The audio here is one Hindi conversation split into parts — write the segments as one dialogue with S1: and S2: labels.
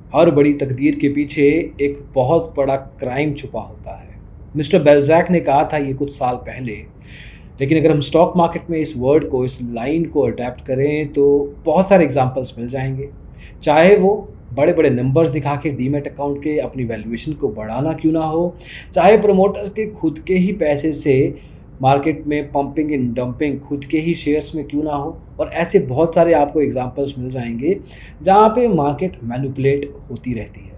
S1: हर बड़ी तकदीर के पीछे एक बहुत बड़ा क्राइम छुपा होता है। मिस्टर बेल्ज़ैक ने कहा था ये कुछ साल पहले। लेकिन अगर हम स्टॉक मार्केट में इस वर्ड को, इस लाइन को अडैप्ट करें तो बहुत सारे एग्जांपल्स मिल जाएंगे। चाहे वो बड़े बड़े नंबर्स दिखा के डीमैट अकाउंट के अपनी वैल्यूएशन को बढ़ाना क्यों ना हो, चाहे प्रमोटर्स के खुद के ही पैसे से मार्केट में पंपिंग एंड डंपिंग खुद के ही शेयर्स में क्यों ना हो, और ऐसे बहुत सारे आपको एग्जांपल्स मिल जाएंगे जहाँ पे मार्केट मैनिपुलेट होती रहती है।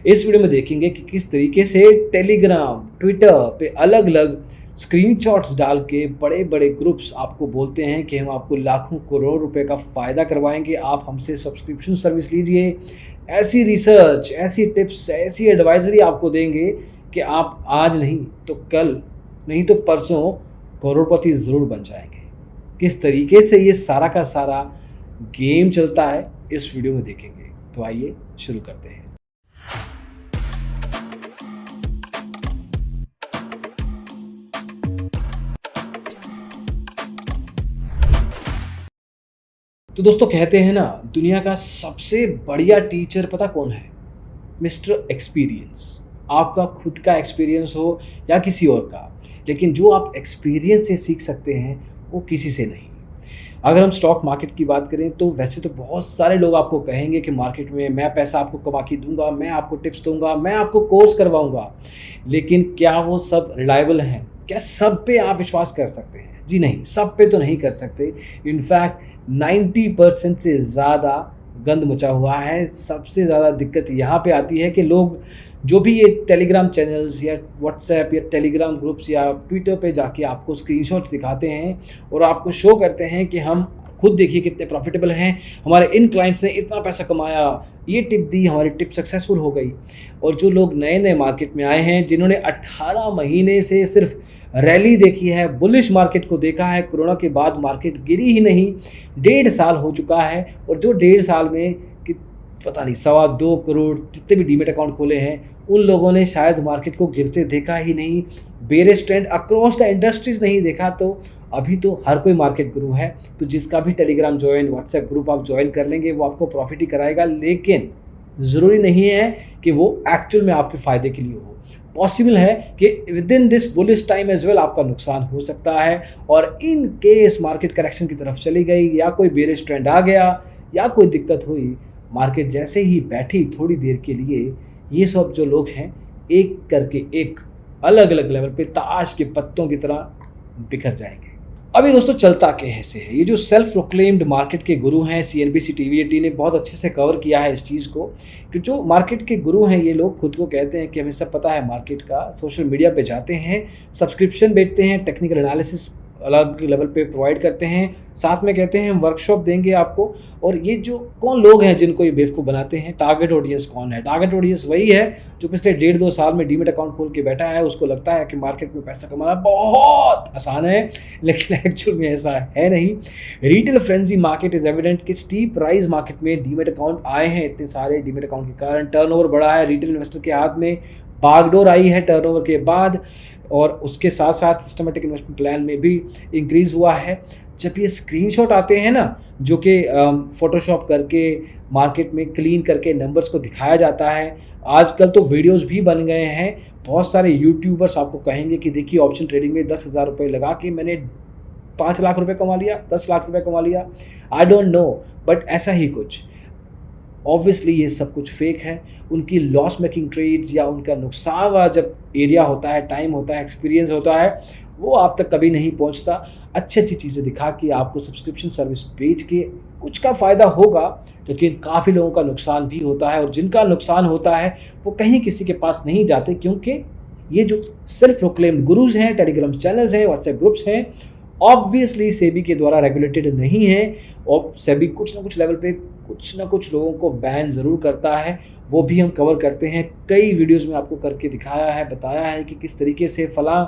S1: इस वीडियो में देखेंगे कि किस तरीके से टेलीग्राम, ट्विटर पे अलग अलग स्क्रीनशॉट्स डाल के बड़े बड़े ग्रुप्स आपको बोलते हैं कि हम आपको लाखों करोड़ रुपए का फ़ायदा करवाएंगे, आप हमसे सब्सक्रिप्शन सर्विस लीजिए। ऐसी रिसर्च, ऐसी टिप्स, ऐसी एडवाइजरी आपको देंगे कि आप आज नहीं तो कल, नहीं तो परसों करोड़पति ज़रूर बन जाएंगे। किस तरीके से ये सारा का सारा गेम चलता है इस वीडियो में देखेंगे। तो आइए शुरू करते हैं। तो दोस्तों, कहते हैं ना, दुनिया का सबसे बढ़िया टीचर पता कौन है? Mister experience. आपका खुद का एक्सपीरियंस हो या किसी और का, लेकिन जो आप एक्सपीरियंस से सीख सकते हैं वो किसी से नहीं। अगर हम स्टॉक मार्केट की बात करें तो वैसे तो बहुत सारे लोग आपको कहेंगे कि मार्केट में मैं पैसा आपको कमा के दूंगा, मैं आपको टिप्स दूंगा, मैं आपको कोर्स करवाऊंगा। लेकिन क्या वो सब रिलायबल हैं? क्या सब पे आप विश्वास कर सकते हैं? जी नहीं, सब पे तो नहीं कर सकते। इनफैक्ट 90% से ज़्यादा गंद मचा हुआ है। सबसे ज़्यादा दिक्कत यहाँ पे आती है कि लोग जो भी ये टेलीग्राम चैनल्स या व्हाट्सएप या टेलीग्राम ग्रुप्स या ट्विटर पे जाके आपको स्क्रीनशॉट्स दिखाते हैं और आपको शो करते हैं कि हम खुद देखिए कितने प्रॉफिटेबल हैं, हमारे इन क्लाइंट्स ने इतना पैसा कमाया, ये टिप दी, हमारी टिप सक्सेसफुल हो गई। और जो लोग नए नए मार्केट में आए हैं, जिन्होंने 18 महीने से सिर्फ रैली देखी है, बुलिश मार्केट को देखा है, कोरोना के बाद मार्केट गिरी ही नहीं, 1.5 साल हो चुका है, और जो 1.5 साल में कि पता नहीं 2.25 करोड़ जितने भी डीमेट अकाउंट खोले हैं, उन लोगों ने शायद मार्केट को गिरते देखा ही नहीं, bearish trend across the industries नहीं देखा। तो अभी तो हर कोई मार्केट गुरु है, तो जिसका भी टेलीग्राम ज्वाइन, व्हाट्सएप ग्रुप आप ज्वाइन कर लेंगे वो आपको प्रॉफिट ही कराएगा। लेकिन ज़रूरी नहीं है कि वो एक्चुअल में आपके फ़ायदे के लिए हो। पॉसिबल है कि within this bullish time as well आपका नुकसान हो सकता है, और इन केस मार्केट करेक्शन की तरफ चली गई या कोई बेरिश ट्रेंड आ गया या कोई दिक्कत हुई, मार्केट जैसे ही बैठी थोड़ी देर के लिए, ये सब जो लोग हैं एक करके एक अलग अलग लेवल पे ताश के पत्तों की तरह बिखर जाएंगे। अभी दोस्तों, चलता कैसे है? ये जो सेल्फ प्रोक्लेम्ड मार्केट के गुरु हैं, CNBC TV 18 ने बहुत अच्छे से कवर किया है इस चीज़ को कि जो मार्केट के गुरु हैं, ये लोग खुद को कहते हैं कि हमें सब पता है मार्केट का। सोशल मीडिया पे जाते हैं, सब्सक्रिप्शन बेचते हैं, टेक्निकल एनालिसिस अलग लेवल पे प्रोवाइड करते हैं, साथ में कहते हैं हम वर्कशॉप देंगे आपको। और ये जो कौन लोग हैं जिनको ये बेवकूफ़ बनाते हैं? टारगेट ऑडियंस कौन है? टारगेट ऑडियंस वही है जो पिछले 1.5-2 साल में डीमेट अकाउंट खोल के बैठा है। उसको लगता है कि मार्केट में पैसा कमाना बहुत आसान है, लेकिन एक्चुअल में ऐसा है नहीं। Retail frenzy market is evident कि स्टीप राइज मार्केट में डीमेट अकाउंट आए हैं, इतने सारे डीमेट अकाउंट के कारण टर्नओवर बढ़ा है, रिटेल इन्वेस्टर के हाथ में बागडोर आई है टर्नओवर के बाद, और उसके साथ साथ सिस्टमेटिक इन्वेस्टमेंट प्लान में भी इंक्रीज़ हुआ है। जब ये स्क्रीनशॉट आते हैं ना, जो कि फ़ोटोशॉप करके मार्केट में क्लीन करके नंबर्स को दिखाया जाता है, आजकल तो वीडियोस भी बन गए हैं। बहुत सारे यूट्यूबर्स आपको कहेंगे कि देखिए ऑप्शन ट्रेडिंग में 10,000 रुपये लगा के मैंने 5 लाख रुपये कमा लिया, 10 लाख रुपये कमा लिया। आई डोंट नो, बट ऐसा ही कुछ। ऑब्वियसली ये सब कुछ फेक है। उनकी लॉस मेकिंग ट्रेड्स या उनका नुकसान वाला जब एरिया होता है, टाइम होता है, एक्सपीरियंस होता है, वो आप तक कभी नहीं पहुंचता। अच्छी अच्छी चीज़ें दिखा के, आपको सब्सक्रिप्शन सर्विस बेच के कुछ का फ़ायदा होगा, लेकिन काफ़ी लोगों का नुकसान भी होता है। और जिनका नुकसान होता है वो कहीं किसी के पास नहीं जाते, क्योंकि ये जो सेल्फ प्रोक्लेम्ड गुरुज हैं, टेलीग्राम चैनल्स हैं, व्हाट्सएप ग्रुप्स हैं, ऑब्वियसली सेबी के द्वारा रेगुलेटेड नहीं है। और सेबी कुछ ना कुछ लेवल पे कुछ ना कुछ लोगों को बैन ज़रूर करता है, वो भी हम कवर करते हैं। कई वीडियोस में आपको करके दिखाया है, बताया है कि किस तरीके से फलां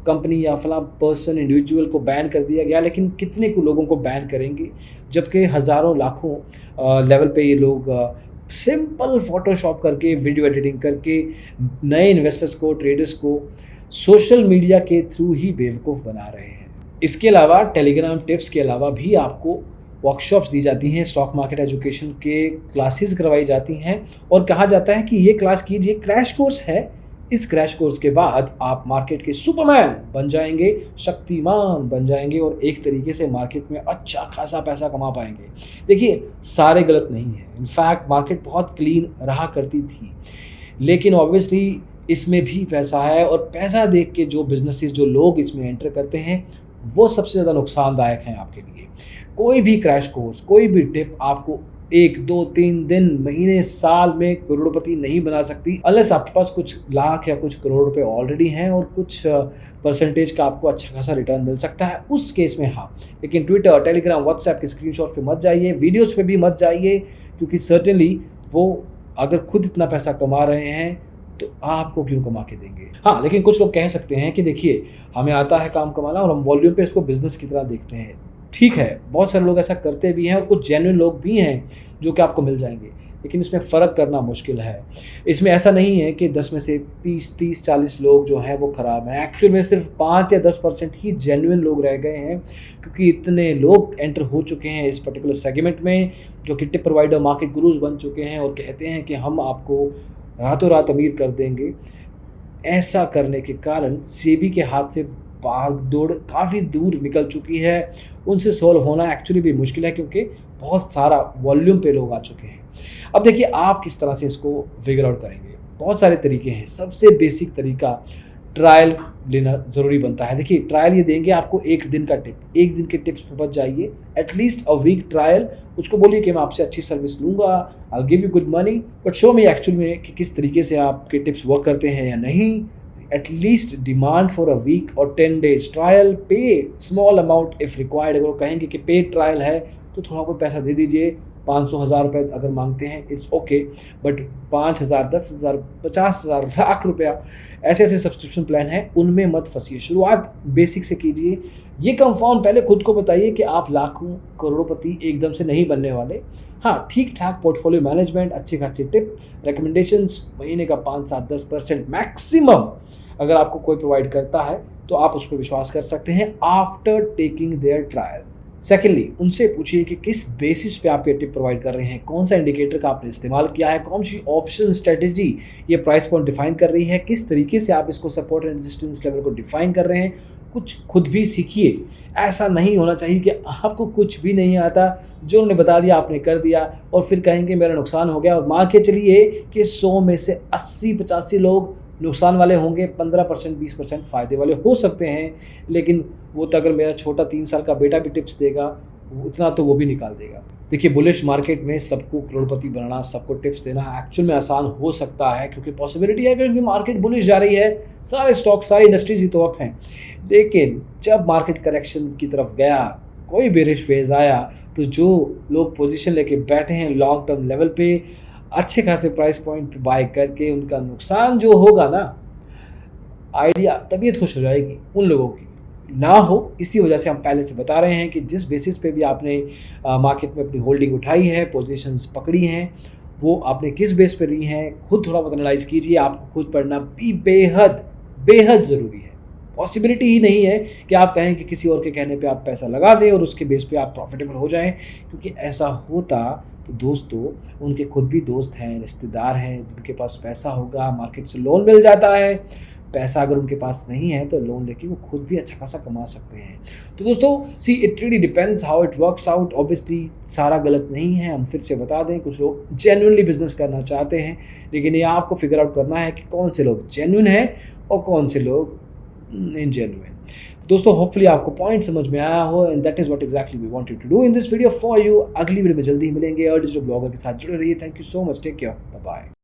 S1: कंपनी या फलां पर्सन, इंडिविजुअल को बैन कर दिया गया, लेकिन कितने को लोगों को बैन करेंगे, जबकि हज़ारों लाखों लेवल पे ये लोग सिंपल फोटोशॉप करके, वीडियो एडिटिंग करके नए इन्वेस्टर्स को, ट्रेडर्स को सोशल मीडिया के थ्रू ही बेवकूफ़ बना रहे हैं। इसके अलावा टेलीग्राम टिप्स के अलावा भी आपको वर्कशॉप्स दी जाती हैं, स्टॉक मार्केट एजुकेशन के क्लासेस करवाई जाती हैं और कहा जाता है कि ये क्लास कीजिए, क्रैश कोर्स है। इस क्रैश कोर्स के बाद आप मार्केट के सुपरमैन बन जाएंगे, शक्तिमान बन जाएंगे और एक तरीके से मार्केट में अच्छा खासा पैसा कमा पाएंगे। देखिए, सारे गलत नहीं है, इनफैक्ट मार्केट बहुत क्लीन रहा करती थी, लेकिन ऑब्वियसली इसमें भी पैसा है और पैसा देख के जो बिजनेसेस, जो लोग इसमें एंटर करते हैं, वो सबसे ज़्यादा नुकसानदायक हैं आपके लिए। कोई भी क्रैश कोर्स, कोई भी टिप आपको 1, 2, 3 दिन, महीने, साल में करोड़पति नहीं बना सकती, अनलेस आपके पास कुछ लाख या कुछ करोड़ रुपए ऑलरेडी हैं और कुछ परसेंटेज का आपको अच्छा खासा रिटर्न मिल सकता है, उस केस में हाँ। लेकिन ट्विटर, टेलीग्राम, व्हाट्सएप के स्क्रीनशॉट पे मत जाइए, वीडियोस पे भी मत जाइए, क्योंकि सर्टेनली वो अगर खुद इतना पैसा कमा रहे हैं तो आपको क्यों कमा के देंगे। हाँ, लेकिन कुछ लोग कह सकते हैं कि देखिए, हमें आता है काम कमाना और हम वॉल्यूम पे इसको बिजनेस की तरह देखते हैं। ठीक है, बहुत सारे लोग ऐसा करते भी हैं और कुछ जेन्युइन लोग भी हैं जो कि आपको मिल जाएंगे, लेकिन इसमें फ़र्क करना मुश्किल है। इसमें ऐसा नहीं है कि 10 में से 30, 40 लोग जो हैं वो ख़राब हैं। एक्चुअल में सिर्फ 5 या 10% ही जेन्युइन लोग रह गए हैं, क्योंकि इतने लोग एंटर हो चुके हैं इस पर्टिकुलर सेगमेंट में, जो कि टिप प्रोवाइडर, मार्केट गुरुज बन चुके हैं और कहते हैं कि हम आपको रातों रात अमीर कर देंगे। ऐसा करने के कारण सेबी के हाथ से भाग-दौड़ काफ़ी दूर निकल चुकी है। उनसे सॉल्व होना एक्चुअली भी मुश्किल है, क्योंकि बहुत सारा वॉल्यूम पे लोग आ चुके हैं। अब देखिए, आप किस तरह से इसको फिगर आउट करेंगे। बहुत सारे तरीके हैं। सबसे बेसिक तरीका ट्रायल लेना ज़रूरी बनता है। देखिए, ट्रायल ये देंगे आपको 1 दिन का टिप। 1 दिन के टिप्स पे बच जाइए, एटलीस्ट अ वीक ट्रायल। उसको बोलिए कि मैं आपसे अच्छी सर्विस लूँगा, I will give you good money, but show me actual में कि किस तरीके से आपके टिप्स वर्क करते हैं या नहीं। At least demand for a week और 10 days trial, pay small amount if required. अगर वो कहेंगे कि पेड ट्रायल है तो थोड़ा बहुत पैसा दे दीजिए, 500, 1000 रुपये अगर मांगते हैं, इट्स ओके, बट 5000, 10,000, 50,000, लाख रुपया ऐसे ऐसे सब्सक्रिप्शन प्लान हैं, उनमें मत फंसिए। शुरुआत बेसिक से कीजिए। ये कंफर्म पहले खुद को बताइए कि आप लाखों करोड़पति एकदम से नहीं बनने वाले। हाँ, ठीक ठाक पोर्टफोलियो मैनेजमेंट, अच्छी खासी टिप, रिकमेंडेशंस, महीने का 5, 7, 10% मैक्सिमम अगर आपको कोई प्रोवाइड करता है तो आप उस पर विश्वास कर सकते हैं after taking their trial. Secondly, उनसे पूछिए कि किस बेसिस पे आप ये टिप प्रोवाइड कर रहे हैं, कौन सा इंडिकेटर का आपने इस्तेमाल किया है, कौन सी ऑप्शन स्ट्रेटेजी ये प्राइस पॉइंट डिफाइन कर रही है, किस तरीके से आप इसको सपोर्ट एंड रेजिस्टेंस लेवल को डिफाइन कर रहे हैं। कुछ खुद भी सीखिए। ऐसा नहीं होना चाहिए कि आपको कुछ भी नहीं आता, जो उन्होंने बता दिया आपने कर दिया और फिर कहेंगे मेरा नुकसान हो गया। और मान के चलिए कि 100 में से 80-85 लोग नुकसान वाले होंगे, 15%, 20% फ़ायदे वाले हो सकते हैं। लेकिन वो तो अगर मेरा छोटा 3 साल का बेटा भी टिप्स देगा, उतना तो वो भी निकाल देगा। देखिए, बुलिश मार्केट में सबको करोड़पति बनाना, सबको टिप्स देना एक्चुअल में आसान हो सकता है, क्योंकि पॉसिबिलिटी है कि मार्केट बुलिश जा रही है, सारे स्टॉक, सारी इंडस्ट्रीज ही तो अप हैं। लेकिन जब मार्केट करेक्शन की तरफ गया, कोई बेरिश फेज आया, तो जो लोग पोजीशन लेके बैठे हैं लॉन्ग टर्म लेवल पे, अच्छे खासे प्राइस पॉइंट पे बाय करके, उनका नुकसान जो होगा ना, आइडिया, तबीयत खुश हो जाएगी उन लोगों की, ना हो। इसी वजह से हम पहले से बता रहे हैं कि जिस बेसिस पे भी आपने मार्केट में अपनी होल्डिंग उठाई है, पोजीशंस पकड़ी हैं, वो आपने किस बेस पे ली हैं, खुद थोड़ा बहुत एनालाइज कीजिए। आपको खुद पढ़ना भी बेहद बेहद ज़रूरी है। पॉसिबिलिटी ही नहीं है कि आप कहें कि किसी और के कहने पे आप पैसा लगा दें और उसके बेस पे आप प्रॉफिटेबल हो जाएं, क्योंकि ऐसा होता तो दोस्तों, उनके खुद भी दोस्त हैं, रिश्तेदार हैं जिनके पास पैसा होगा, मार्केट से लोन मिल जाता है। पैसा अगर उनके पास नहीं है तो लोन लेके वो खुद भी अच्छा खासा कमा सकते हैं। तो दोस्तों, see it really depends how it works out. Obviously सारा गलत नहीं है, हम फिर से बता दें, कुछ लोग जेन्युइनली बिजनेस करना चाहते हैं, लेकिन ये आपको फिगर आउट करना है कि कौन से लोग जेन्युइन हैं और कौन से लोग इनजेन्युइन। तो दोस्तों, होपफुली आपको पॉइंट समझ में आया हो, and that is what exactly we wanted to do in this video for you. अगली वीडियो में जल्दी ही मिलेंगे और डिजिटल ब्लॉगर के साथ जुड़े रहिए। Thank you so much, take care, bye bye.